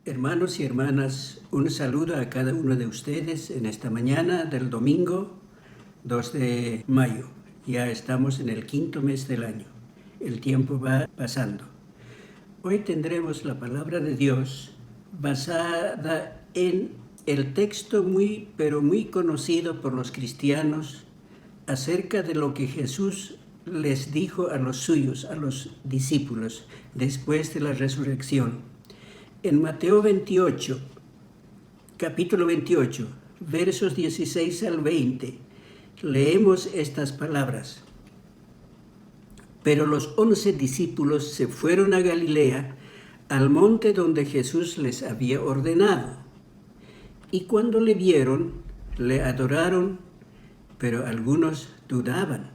Hermanos y hermanas, un saludo a cada uno de ustedes en esta mañana del domingo 2 de mayo. Ya estamos en el quinto mes del año. El tiempo va pasando. Hoy tendremos la palabra de Dios basada en el texto muy conocido por los cristianos acerca de lo que Jesús les dijo a los suyos, a los discípulos, después de la resurrección. En Mateo 28, capítulo 28, versos 16 al 20, leemos estas palabras. Pero los 11 discípulos se fueron a Galilea, al monte donde Jesús les había ordenado. Y cuando le vieron, le adoraron, pero algunos dudaban.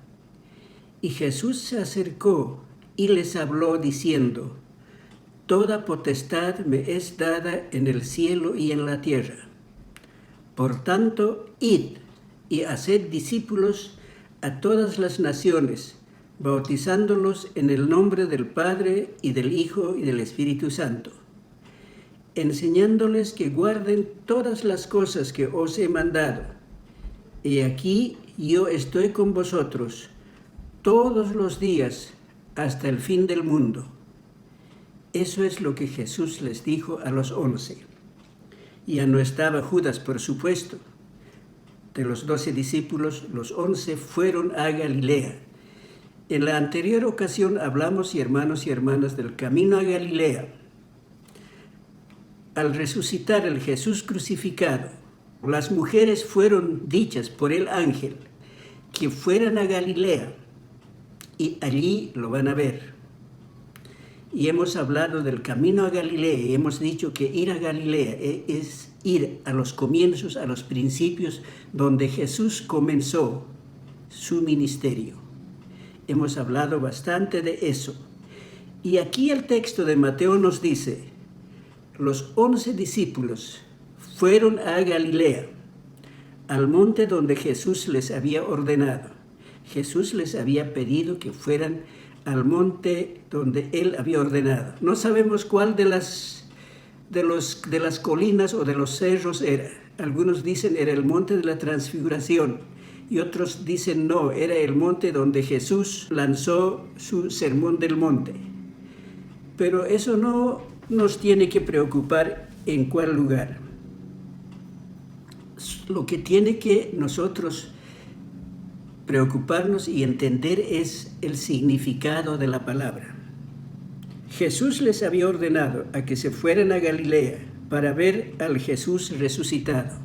Y Jesús se acercó y les habló diciendo: Toda potestad me es dada en el cielo y en la tierra. Por tanto, id y haced discípulos a todas las naciones, bautizándolos en el nombre del Padre y del Hijo y del Espíritu Santo, enseñándoles que guarden todas las cosas que os he mandado. Y aquí yo estoy con vosotros todos los días hasta el fin del mundo. Eso es lo que Jesús les dijo a los 11. Ya no estaba Judas, por supuesto. De los 12 discípulos, los 11 fueron a Galilea. En la anterior ocasión hablamos, hermanos y hermanas, del camino a Galilea. Al resucitar el Jesús crucificado, las mujeres fueron dichas por el ángel que fueran a Galilea y allí lo van a ver. Y hemos hablado del camino a Galilea y hemos dicho que ir a Galilea es ir a los comienzos, a los principios donde Jesús comenzó su ministerio. Hemos hablado bastante de eso. Y aquí el texto de Mateo nos dice: los 11 discípulos fueron a Galilea, al monte donde Jesús les había ordenado. Jesús les había pedido que fueran al monte donde él había ordenado. No sabemos cuál de las colinas o de los cerros era. Algunos dicen era el monte de la Transfiguración y otros dicen no, era el monte donde Jesús lanzó su sermón del monte. Pero eso no nos tiene que preocupar en cuál lugar. Lo que tiene que nosotros preocuparnos y entender es el significado de la palabra. Jesús les había ordenado a que se fueran a Galilea para ver al Jesús resucitado.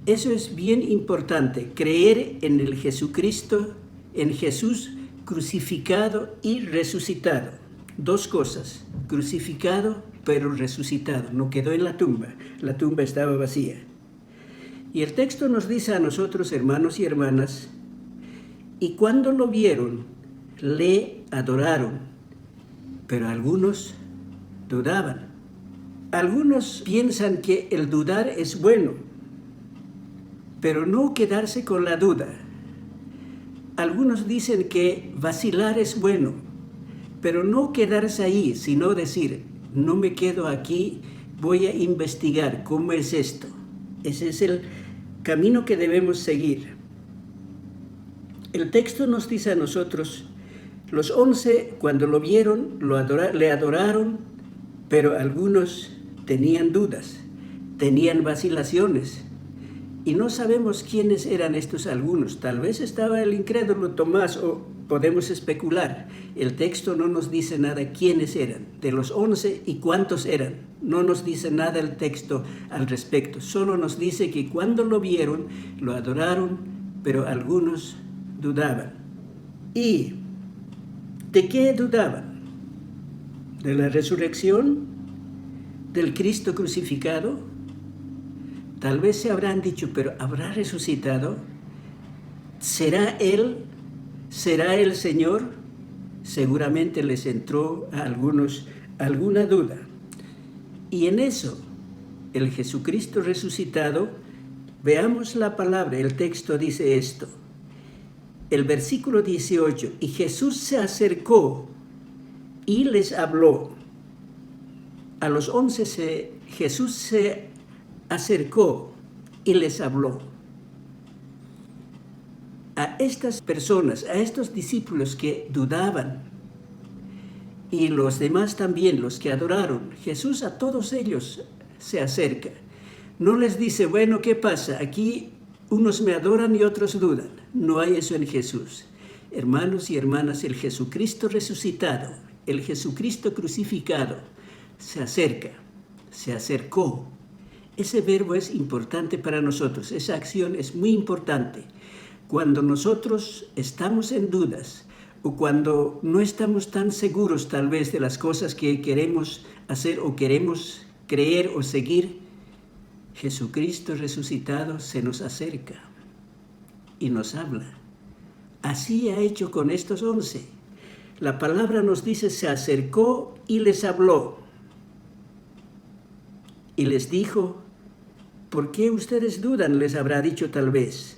Eso es bien importante, creer en el Jesucristo, en Jesús crucificado y resucitado. Dos cosas, crucificado pero resucitado, no quedó en la tumba estaba vacía. Y el texto nos dice a nosotros, hermanos y hermanas, y cuando lo vieron, le adoraron, pero algunos dudaban. Algunos piensan que el dudar es bueno, pero no quedarse con la duda. Algunos dicen que vacilar es bueno, pero no quedarse ahí, sino decir, no me quedo aquí, voy a investigar cómo es esto. Ese es el camino que debemos seguir. El texto nos dice a nosotros, los 11 cuando lo vieron, le adoraron, pero algunos tenían dudas, tenían vacilaciones. Y no sabemos quiénes eran estos algunos. Tal vez estaba el incrédulo Tomás o podemos especular. El texto no nos dice nada quiénes eran, de los 11 y cuántos eran. No nos dice nada el texto al respecto. Solo nos dice que cuando lo vieron, lo adoraron, pero algunos dudaban. ¿Y de qué dudaban? ¿De la resurrección? ¿Del Cristo crucificado? Tal vez se habrán dicho, pero ¿habrá resucitado? ¿Será Él? ¿Será el Señor? Seguramente les entró a algunos alguna duda. Y en eso, el Jesucristo resucitado, veamos la palabra, el texto dice esto. El versículo 18, y Jesús se acercó y les habló. A los 11 Jesús se acercó y les habló. A estas personas, a estos discípulos que dudaban, y los demás también, los que adoraron, Jesús a todos ellos se acerca. No les dice, bueno, ¿qué pasa? Aquí unos me adoran y otros dudan. No hay eso en Jesús. Hermanos y hermanas, el Jesucristo resucitado, el Jesucristo crucificado, se acerca, se acercó. Ese verbo es importante para nosotros, esa acción es muy importante. Cuando nosotros estamos en dudas o cuando no estamos tan seguros tal vez de las cosas que queremos hacer o queremos creer o seguir, Jesucristo resucitado se nos acerca y nos habla. Así ha hecho con estos 11. La palabra nos dice, se acercó y les habló. Y les dijo, ¿por qué ustedes dudan? Les habrá dicho tal vez.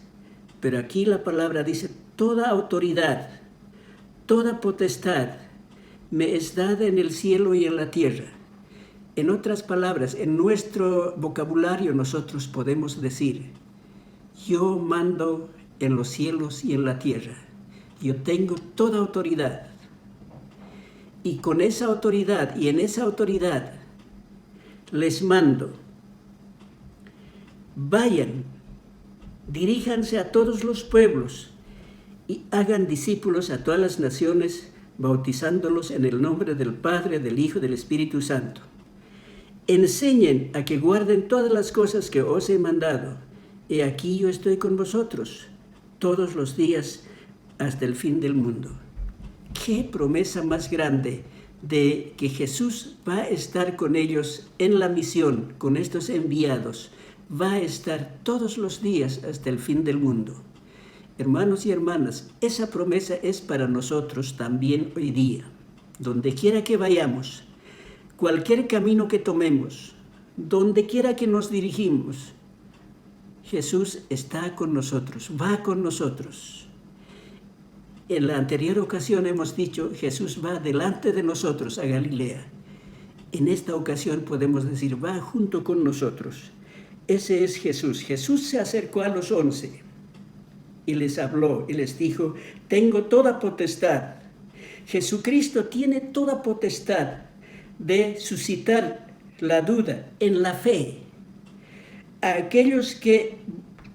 Pero aquí la palabra dice, toda autoridad, toda potestad me es dada en el cielo y en la tierra. En otras palabras, en nuestro vocabulario nosotros podemos decir, yo mando en los cielos y en la tierra. Yo tengo toda autoridad. Y con esa autoridad y en esa autoridad les mando, vayan, diríjanse a todos los pueblos y hagan discípulos a todas las naciones, bautizándolos en el nombre del Padre, del Hijo y del Espíritu Santo. Enseñen a que guarden todas las cosas que os he mandado. He aquí yo estoy con vosotros todos los días hasta el fin del mundo. Qué promesa más grande de que Jesús va a estar con ellos en la misión, con estos enviados. Va a estar todos los días hasta el fin del mundo. Hermanos y hermanas, esa promesa es para nosotros también hoy día. Donde quiera que vayamos, cualquier camino que tomemos, donde quiera que nos dirigimos, Jesús está con nosotros, va con nosotros. En la anterior ocasión hemos dicho, Jesús va delante de nosotros a Galilea. En esta ocasión podemos decir, va junto con nosotros. Ese es Jesús. Jesús se acercó a los 11 y les habló y les dijo, tengo toda potestad. Jesucristo tiene toda potestad de suscitar la duda en la fe. A aquellos que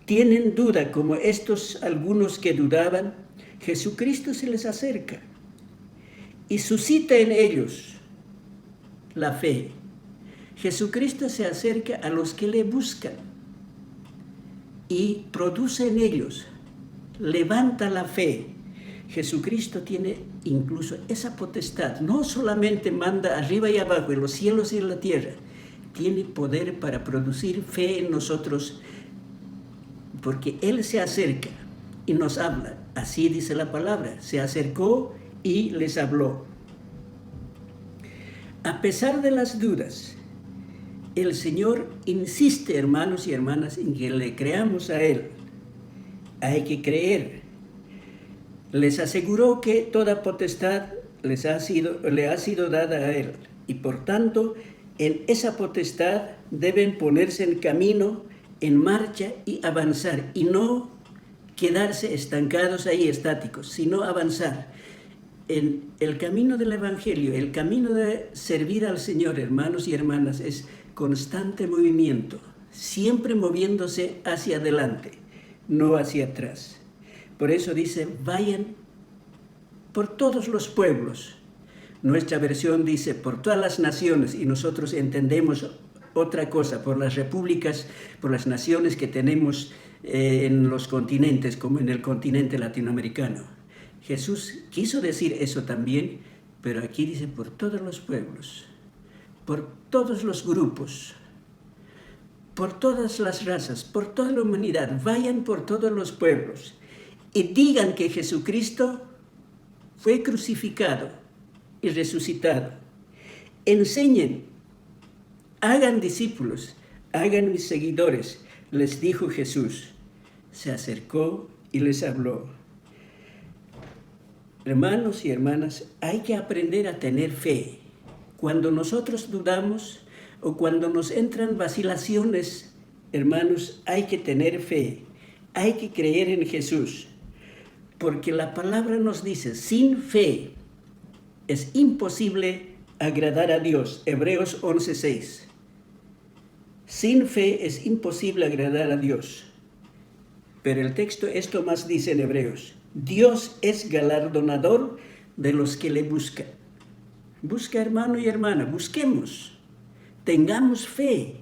tienen duda, como estos algunos que dudaban, Jesucristo se les acerca y suscita en ellos la fe. Jesucristo se acerca a los que le buscan y produce en ellos, levanta la fe. Jesucristo tiene incluso esa potestad, no solamente manda arriba y abajo, en los cielos y en la tierra, tiene poder para producir fe en nosotros, porque Él se acerca y nos habla. Así dice la palabra, se acercó y les habló. A pesar de las dudas, el Señor insiste, hermanos y hermanas, en que le creamos a Él. Hay que creer. Les aseguró que toda potestad le ha sido dada a Él. Y por tanto, en esa potestad deben ponerse en camino, en marcha y avanzar. Y no quedarse estancados ahí, estáticos, sino avanzar. En el camino del Evangelio, el camino de servir al Señor, hermanos y hermanas, es constante movimiento, siempre moviéndose hacia adelante, no hacia atrás. Por eso dice, vayan por todos los pueblos. Nuestra versión dice, por todas las naciones, y nosotros entendemos otra cosa, por las repúblicas, por las naciones que tenemos en los continentes, como en el continente latinoamericano. Jesús quiso decir eso también, pero aquí dice por todos los pueblos, por todos los grupos, por todas las razas, por toda la humanidad. Vayan por todos los pueblos y digan que Jesucristo fue crucificado y resucitado. Enseñen, hagan discípulos, hagan mis seguidores, les dijo Jesús. Se acercó y les habló. Hermanos y hermanas, hay que aprender a tener fe. Cuando nosotros dudamos, o cuando nos entran vacilaciones, hermanos, hay que tener fe, hay que creer en Jesús, porque la palabra nos dice, sin fe es imposible agradar a Dios. Hebreos 11:6. Sin fe es imposible agradar a Dios. Pero el texto esto más dice en Hebreos, Dios es galardonador de los que le buscan. Busca, hermano y hermana, busquemos, tengamos fe,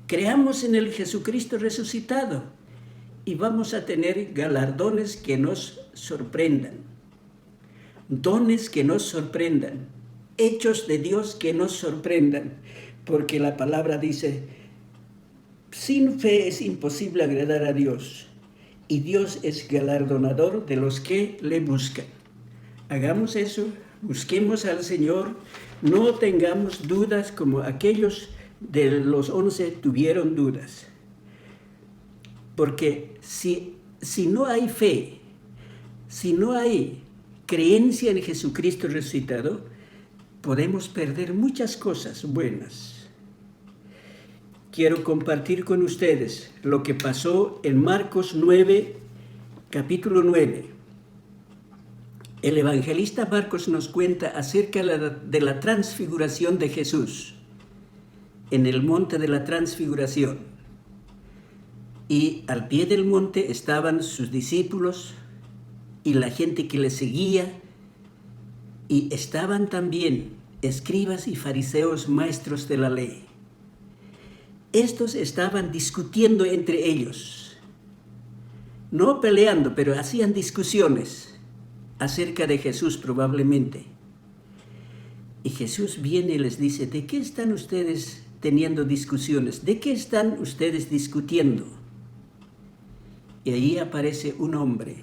creamos en el Jesucristo resucitado y vamos a tener galardones que nos sorprendan, dones que nos sorprendan, hechos de Dios que nos sorprendan, porque la palabra dice, sin fe es imposible agradar a Dios. Y Dios es galardonador de los que le buscan. Hagamos eso, busquemos al Señor, no tengamos dudas como aquellos de los 11 tuvieron dudas. Porque si no hay fe, si no hay creencia en Jesucristo resucitado, podemos perder muchas cosas buenas. Quiero compartir con ustedes lo que pasó en Marcos 9, capítulo 9. El evangelista Marcos nos cuenta acerca de la transfiguración de Jesús en el monte de la transfiguración. Y al pie del monte estaban sus discípulos y la gente que le seguía, y estaban también escribas y fariseos, maestros de la ley. Estos estaban discutiendo entre ellos, no peleando, pero hacían discusiones acerca de Jesús probablemente. Y Jesús viene y les dice, ¿de qué están ustedes teniendo discusiones? ¿De qué están ustedes discutiendo? Y ahí aparece un hombre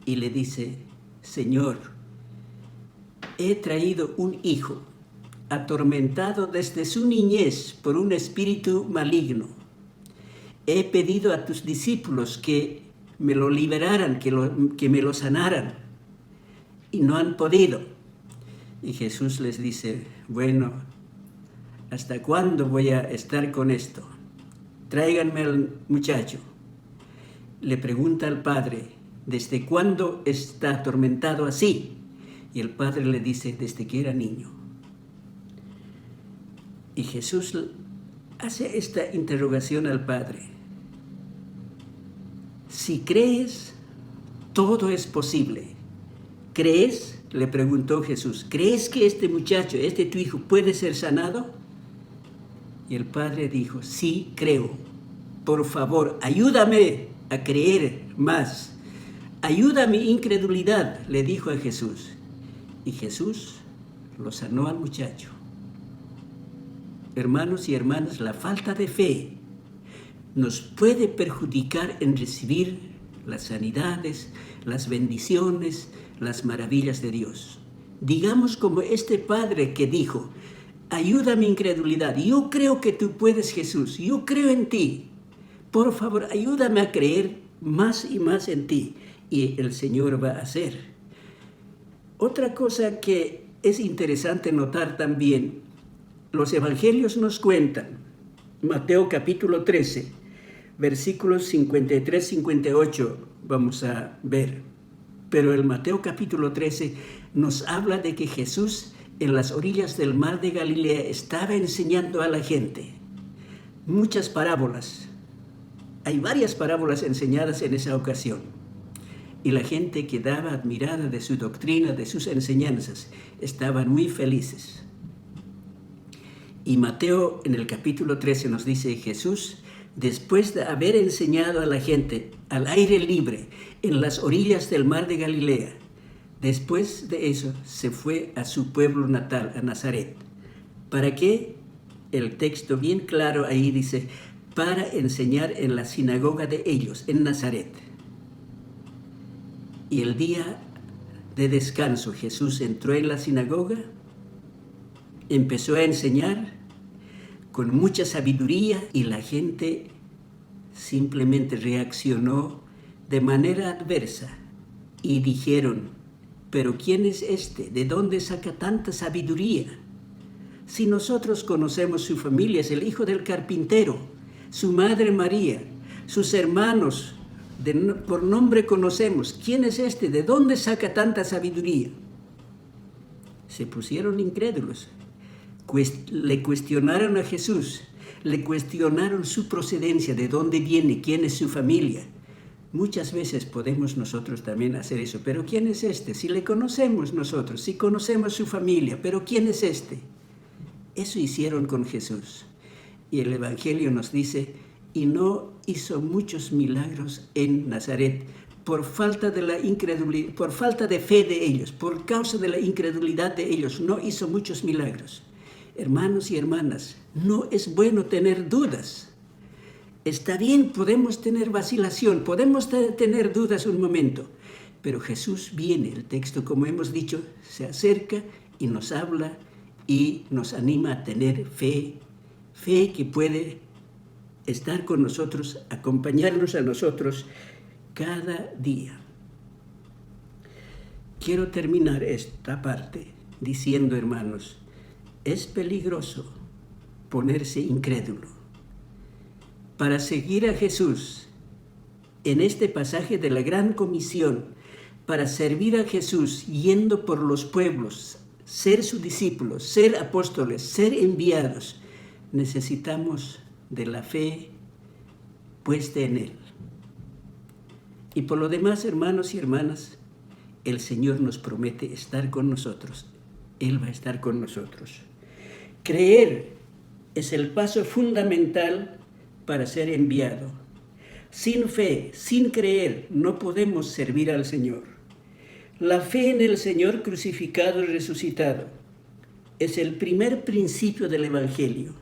y le dice, Señor, he traído un hijo atormentado desde su niñez por un espíritu maligno. He pedido a tus discípulos que me lo liberaran, que me lo sanaran, y no han podido. Y Jesús les dice, bueno, ¿hasta cuándo voy a estar con esto? Tráiganme al muchacho. Le pregunta al padre, ¿desde cuándo está atormentado así? Y el padre le dice, desde que era niño. Y Jesús hace esta interrogación al Padre. Si crees, todo es posible. ¿Crees? Le preguntó Jesús. ¿Crees que este muchacho, tu hijo, puede ser sanado? Y el Padre dijo, sí, creo. Por favor, ayúdame a creer más. Ayuda a mi incredulidad, le dijo a Jesús. Y Jesús lo sanó al muchacho. Hermanos y hermanas, la falta de fe nos puede perjudicar en recibir las sanidades, las bendiciones, las maravillas de Dios. Digamos como este padre que dijo, ayuda a mi incredulidad, yo creo que tú puedes, Jesús, yo creo en ti. Por favor, ayúdame a creer más y más en ti. Y el Señor va a hacer. Otra cosa que es interesante notar también, los evangelios nos cuentan, Mateo capítulo 13, versículos 53-58 vamos a ver. Pero el Mateo capítulo 13 nos habla de que Jesús en las orillas del mar de Galilea estaba enseñando a la gente. Muchas parábolas. Hay varias parábolas enseñadas en esa ocasión. Y la gente quedaba admirada de su doctrina, de sus enseñanzas. Estaban muy felices. Y Mateo en el capítulo 13 nos dice, Jesús, después de haber enseñado a la gente al aire libre en las orillas del mar de Galilea, después de eso se fue a su pueblo natal, a Nazaret. ¿Para qué? El texto bien claro ahí dice, para enseñar en la sinagoga de ellos, en Nazaret. Y el día de descanso Jesús entró en la sinagoga, empezó a enseñar con mucha sabiduría y la gente simplemente reaccionó de manera adversa y dijeron, ¿pero quién es este? ¿De dónde saca tanta sabiduría? Si nosotros conocemos su familia, es el hijo del carpintero, su madre María, sus hermanos, por nombre conocemos. ¿Quién es este? ¿De dónde saca tanta sabiduría? Se pusieron incrédulos. Le cuestionaron a Jesús, le cuestionaron su procedencia, de dónde viene, quién es su familia. Muchas veces podemos nosotros también hacer eso, pero ¿quién es este? Si le conocemos nosotros, si conocemos su familia, pero ¿quién es este? Eso hicieron con Jesús. Y el Evangelio nos dice, y no hizo muchos milagros en Nazaret por falta de la incredulidad, por falta de fe de ellos, por causa de la incredulidad de ellos, no hizo muchos milagros. Hermanos y hermanas, no es bueno tener dudas. Está bien, podemos tener vacilación, podemos tener dudas un momento, pero Jesús viene, el texto, como hemos dicho, se acerca y nos habla y nos anima a tener fe, fe que puede estar con nosotros, acompañarnos a nosotros cada día. Quiero terminar esta parte diciendo, hermanos, es peligroso ponerse incrédulo. Para seguir a Jesús, en este pasaje de la Gran Comisión, para servir a Jesús yendo por los pueblos, ser sus discípulos, ser apóstoles, ser enviados, necesitamos de la fe puesta en Él. Y por lo demás, hermanos y hermanas, el Señor nos promete estar con nosotros. Él va a estar con nosotros. Creer es el paso fundamental para ser enviado. Sin fe, sin creer, no podemos servir al Señor. La fe en el Señor crucificado y resucitado es el primer principio del Evangelio.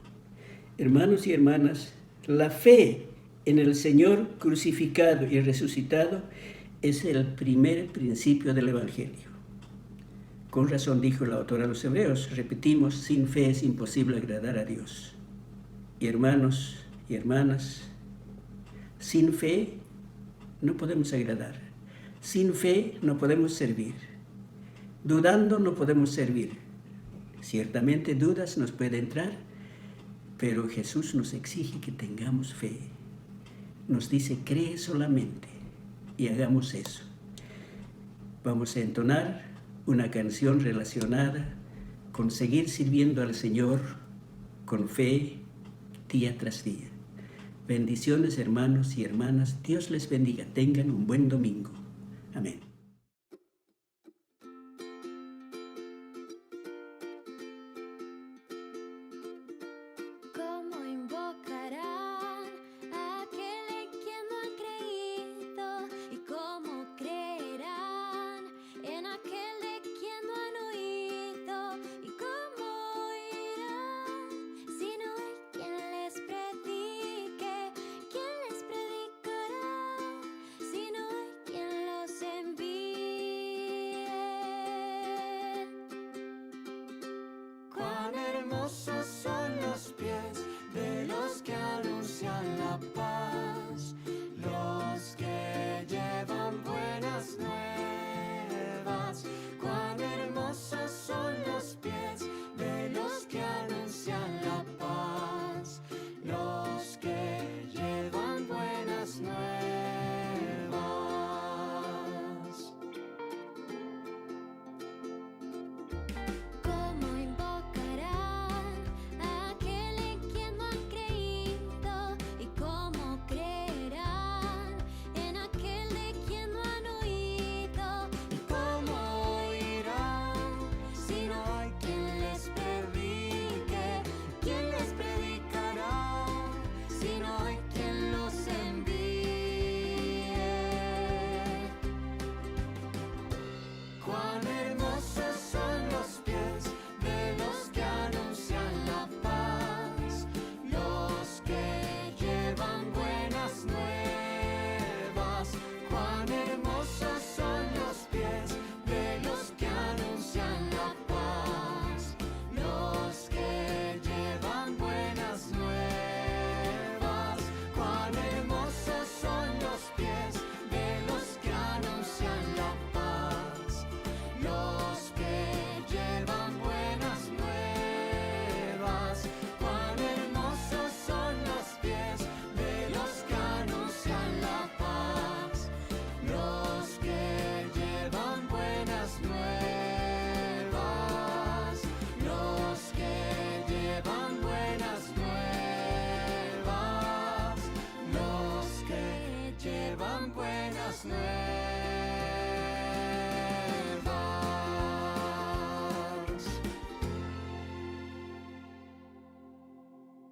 Hermanos y hermanas, la fe en el Señor crucificado y resucitado es el primer principio del Evangelio. Con razón dijo el autor a los Hebreos, repetimos, sin fe es imposible agradar a Dios. Y hermanos y hermanas, sin fe no podemos agradar. Sin fe no podemos servir. Dudando no podemos servir. Ciertamente dudas nos pueden entrar, pero Jesús nos exige que tengamos fe. Nos dice, cree solamente y hagamos eso. Vamos a entonar una canción relacionada con seguir sirviendo al Señor con fe día tras día. Bendiciones, hermanos y hermanas. Dios les bendiga. Tengan un buen domingo. Amén. ¿Cómo invocarán a aquel en quien no han creído? ¿Y cómo creerán en aquel de quien no han oído? ¿Y cómo oirán si no hay quien les predique? ¿Quién les predicará si no hay quien los envíe? Cuán hermoso